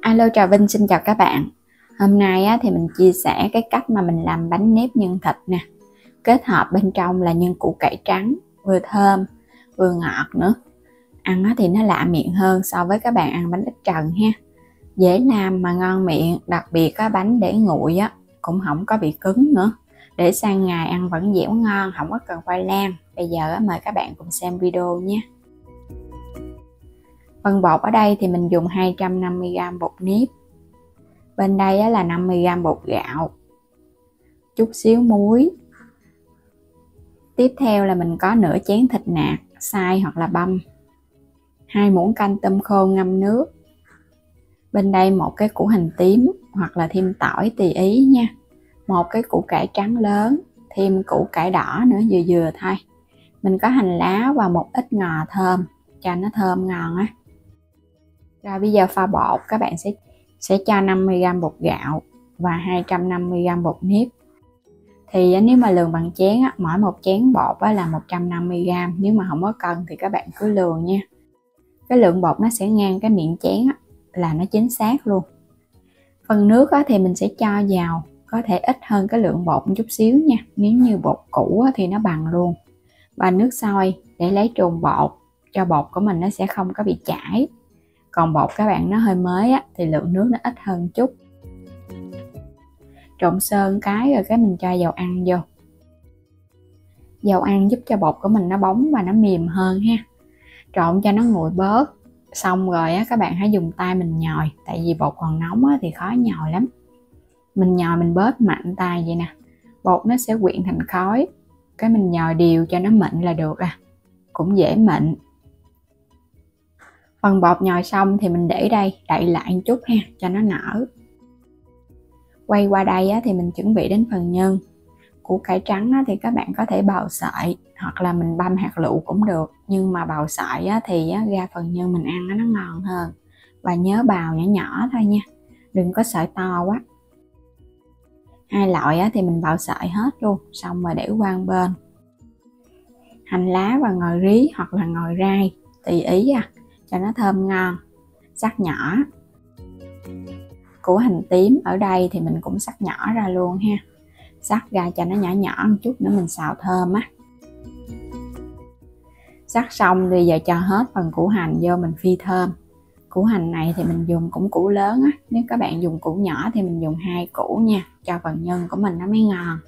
Alo, chào Vinh, xin chào các bạn. Hôm nay thì mình chia sẻ cái cách mà mình làm bánh nếp nhân thịt nè. Kết hợp bên trong là nhân củ cải trắng, vừa thơm, vừa ngọt nữa. Ăn thì nó lạ miệng hơn so với các bạn ăn bánh ít trần ha. Dễ làm mà ngon miệng, đặc biệt bánh để nguội cũng không có bị cứng nữa. Để sang ngày ăn vẫn dẻo ngon, không có cần khoai lang. Bây giờ mời các bạn cùng xem video nhé. Phần bột ở đây thì mình dùng 250g bột nếp. Bên đây là 50g bột gạo, chút xíu muối. Tiếp theo là mình có nửa chén thịt nạc, xay hoặc là băm, 2 muỗng canh tôm khô ngâm nước. Bên đây một cái củ hành tím hoặc là thêm tỏi tùy ý nha. Một cái củ cải trắng lớn, thêm củ cải đỏ nữa vừa vừa thôi. Mình có hành lá và một ít ngò thơm cho nó thơm ngon á. Rồi bây giờ pha bột, các bạn sẽ cho 50g bột gạo và 250g bột nếp. Thì nếu mà lường bằng chén mỗi một chén bột là 150g. Nếu mà không có cân thì các bạn cứ lường nha. Cái lượng bột nó sẽ ngang cái miệng chén là nó chính xác luôn. Phần nước thì mình sẽ cho vào, có thể ít hơn cái lượng bột một chút xíu nha. Nếu như bột cũ thì nó bằng luôn. Và nước sôi để lấy trộn bột, cho bột của mình nó sẽ không có bị chảy. Còn bột các bạn nó hơi mới thì lượng nước nó ít hơn chút. Trộn sơ cái rồi cái mình cho dầu ăn vô. Dầu ăn giúp cho bột của mình nó bóng và nó mềm hơn ha. Trộn cho nó nguội bớt. Xong rồi các bạn hãy dùng tay mình nhồi. Tại vì bột còn nóng thì khó nhồi lắm. Mình nhồi mình bóp mạnh tay vậy nè. Bột nó sẽ quyện thành khói. Cái mình nhồi đều cho nó mịn là được cũng dễ mịn. Phần bột nhồi xong thì mình để đây, đậy lại một chút ha, cho nó nở. Quay qua đây thì mình chuẩn bị đến phần nhân. Củ cải trắng thì các bạn có thể bào sợi hoặc là mình băm hạt lựu cũng được. Nhưng mà bào sợi thì ra phần nhân mình ăn nó ngon hơn. Và nhớ bào nhỏ nhỏ thôi nha, đừng có sợi to quá. Hai loại thì mình bào sợi hết luôn, xong rồi để qua bên. Hành lá và ngò rí hoặc là ngò rai tùy ý cho nó thơm ngon. Sắc nhỏ. Củ hành tím ở đây thì mình cũng sắc nhỏ ra luôn ha. Sắc ra cho nó nhỏ nhỏ một chút nữa mình xào thơm Sắc xong thì giờ cho hết phần củ hành vô mình phi thơm. Củ hành này thì mình dùng cũng củ lớn Nếu các bạn dùng củ nhỏ thì mình dùng 2 củ nha, cho phần nhân của mình nó mới ngon.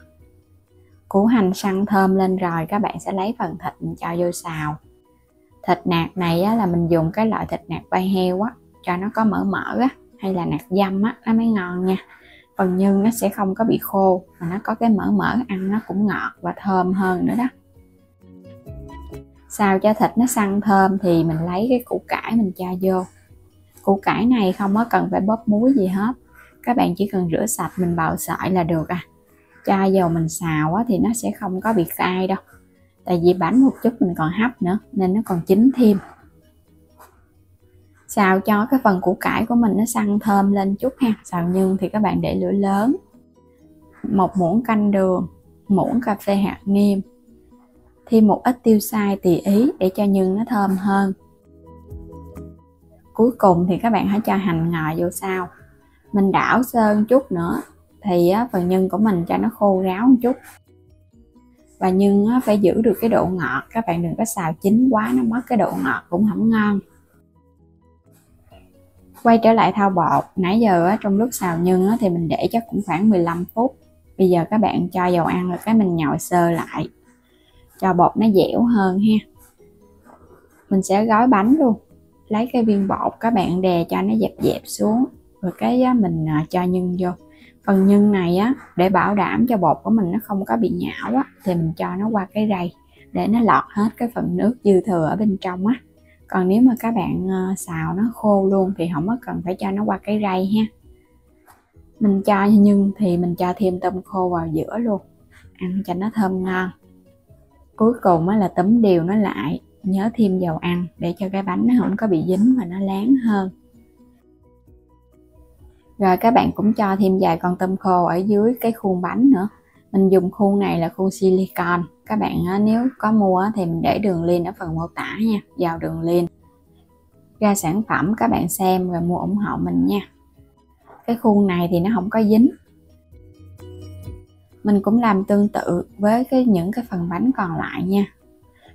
Củ hành săn thơm lên rồi các bạn sẽ lấy phần thịt mình cho vô xào. Thịt nạc này là mình dùng cái loại thịt nạc vai heo cho nó có mỡ mỡ hay là nạc dăm nó mới ngon nha. Phần nhân nó sẽ không có bị khô mà nó có cái mỡ mỡ, ăn nó cũng ngọt và thơm hơn nữa đó. Xào cho thịt nó săn thơm thì mình lấy cái củ cải mình cho vô. Củ cải này không có cần phải bóp muối gì hết, các bạn chỉ cần rửa sạch mình bào sợi là được Cho vô mình xào thì nó sẽ không có bị cay đâu. Tại vì bánh một chút mình còn hấp nữa nên nó còn chín thêm. Xào cho cái phần củ cải của mình nó săn thơm lên chút ha. Xào nhân thì các bạn để lửa lớn. 1 muỗng canh đường, muỗng cà phê hạt nêm, thêm một ít tiêu xay tùy ý để cho nhân nó thơm hơn. Cuối cùng thì các bạn hãy cho hành ngò vô sau. Mình đảo sơ chút nữa thì phần nhân của mình cho nó khô ráo một chút. Và nhân phải giữ được cái độ ngọt, các bạn đừng có xào chín quá nó mất cái độ ngọt cũng không ngon. Quay trở lại thao bột, nãy giờ trong lúc xào nhân thì mình để chắc cũng khoảng 15 phút. Bây giờ các bạn cho dầu ăn rồi cái mình nhồi sơ lại cho bột nó dẻo hơn ha. Mình sẽ gói bánh luôn. Lấy cái viên bột các bạn đè cho nó dẹp dẹp xuống, rồi cái mình cho nhân vô. Phần nhân này để bảo đảm cho bột của mình nó không có bị nhão thì mình cho nó qua cái rây để nó lọt hết cái phần nước dư thừa ở bên trong Còn nếu mà các bạn xào nó khô luôn thì không có cần phải cho nó qua cái rây ha. Mình cho nhân thì mình cho thêm tôm khô vào giữa luôn, ăn cho nó thơm ngon. Cuối cùng là túm đều nó lại, nhớ thêm dầu ăn để cho cái bánh nó không có bị dính và nó láng hơn. Rồi các bạn cũng cho thêm vài con tôm khô ở dưới cái khuôn bánh nữa. Mình dùng khuôn này là khuôn silicon. Các bạn nếu có mua thì mình để đường link ở phần mô tả nha, vào đường link. Ra sản phẩm các bạn xem rồi mua ủng hộ mình nha. cái khuôn này thì nó không có dính. Mình cũng làm tương tự với những cái phần bánh còn lại nha.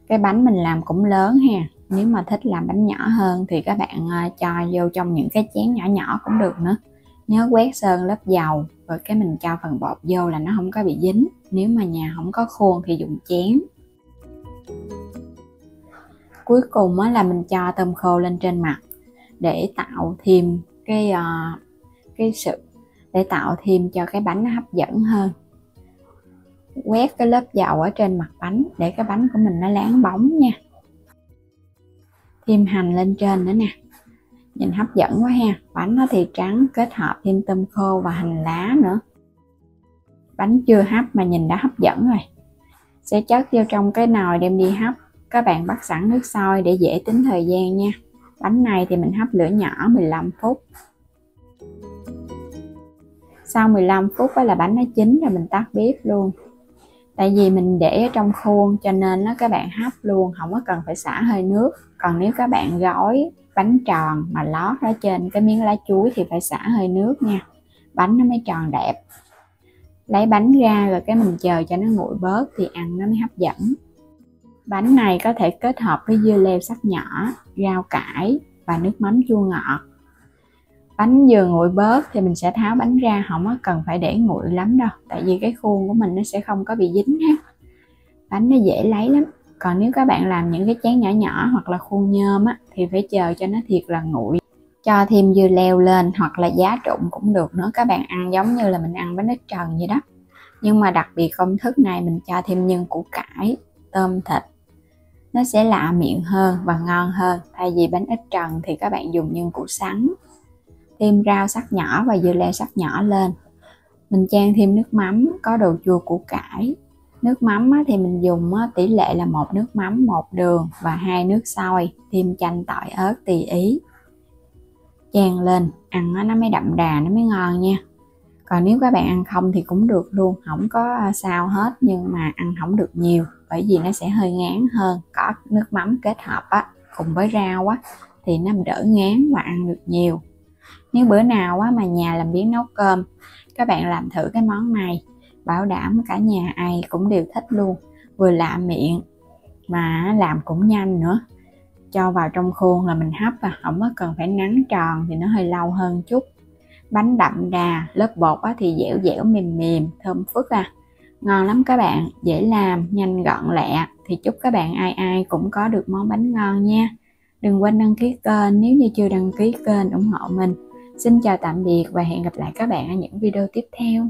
Cái bánh mình làm cũng lớn ha, nếu mà thích làm bánh nhỏ hơn thì các bạn cho vô trong những cái chén nhỏ nhỏ cũng được nữa. Nhớ quét sơn lớp dầu rồi cái mình cho phần bột vô là nó không có bị dính. Nếu mà nhà không có khuôn thì dùng chén. Cuối cùng là mình cho tôm khô lên trên mặt để tạo thêm để tạo thêm cho cái bánh nó hấp dẫn hơn. Quét cái lớp dầu ở trên mặt bánh để cái bánh của mình nó láng bóng nha. Thêm hành lên trên nữa nè, nhìn hấp dẫn quá ha. Bánh nó thì trắng, kết hợp thêm tôm khô và hành lá nữa. Bánh chưa hấp mà nhìn đã hấp dẫn rồi. Sẽ chất vô trong cái nồi đem đi hấp. Các bạn bắt sẵn nước sôi để dễ tính thời gian nha. Bánh này thì mình hấp lửa nhỏ 15 phút. Sau 15 phút là bánh nó chín rồi, mình tắt bếp luôn. Tại vì mình để ở trong khuôn cho nên các bạn hấp luôn, không có cần phải xả hơi nước. Còn nếu các bạn gói bánh tròn mà lót ở trên cái miếng lá chuối thì phải xả hơi nước nha, bánh nó mới tròn đẹp. Lấy bánh ra rồi cái mình chờ cho nó nguội bớt thì ăn nó mới hấp dẫn. Bánh này có thể kết hợp với dưa leo sắc nhỏ, rau cải và nước mắm chua ngọt. Bánh vừa nguội bớt thì mình sẽ tháo bánh ra, không có cần phải để nguội lắm đâu, tại vì cái khuôn của mình nó sẽ không có bị dính hết. Bánh nó dễ lấy lắm. Còn nếu các bạn làm những cái chén nhỏ nhỏ hoặc là khuôn nhôm thì phải chờ cho nó thiệt là nguội. Cho thêm dưa leo lên hoặc là giá trụng cũng được nữa, các bạn ăn giống như là mình ăn bánh ít trần vậy đó. Nhưng mà đặc biệt công thức này mình cho thêm nhân củ cải, tôm thịt, nó sẽ lạ miệng hơn và ngon hơn. Thay vì bánh ít trần thì các bạn dùng nhân củ sắn. Thêm rau sắc nhỏ và dưa leo sắc nhỏ lên. Mình chan thêm nước mắm có đồ chua củ cải. Nước mắm thì mình dùng tỷ lệ là 1 nước mắm, 1 đường và 2 nước sôi. Thêm chanh, tỏi, ớt tùy ý. Chan lên, ăn nó mới đậm đà, nó mới ngon nha. Còn nếu các bạn ăn không thì cũng được luôn, không có sao hết, nhưng mà ăn không được nhiều bởi vì nó sẽ hơi ngán hơn. Có nước mắm kết hợp cùng với rau thì nó đỡ ngán và ăn được nhiều. Nếu bữa nào mà nhà làm biếng nấu cơm, các bạn làm thử cái món này, bảo đảm cả nhà ai cũng đều thích luôn. Vừa lạ miệng mà làm cũng nhanh nữa. Cho vào trong khuôn là mình hấp không có cần phải nắn tròn thì nó hơi lâu hơn chút. Bánh đậm đà, lớp bột thì dẻo dẻo mềm mềm, thơm phức ngon lắm các bạn, dễ làm, nhanh gọn lẹ. Thì chúc các bạn ai ai cũng có được món bánh ngon nha. Đừng quên đăng ký kênh nếu như chưa đăng ký kênh, ủng hộ mình. Xin chào tạm biệt và hẹn gặp lại các bạn ở những video tiếp theo.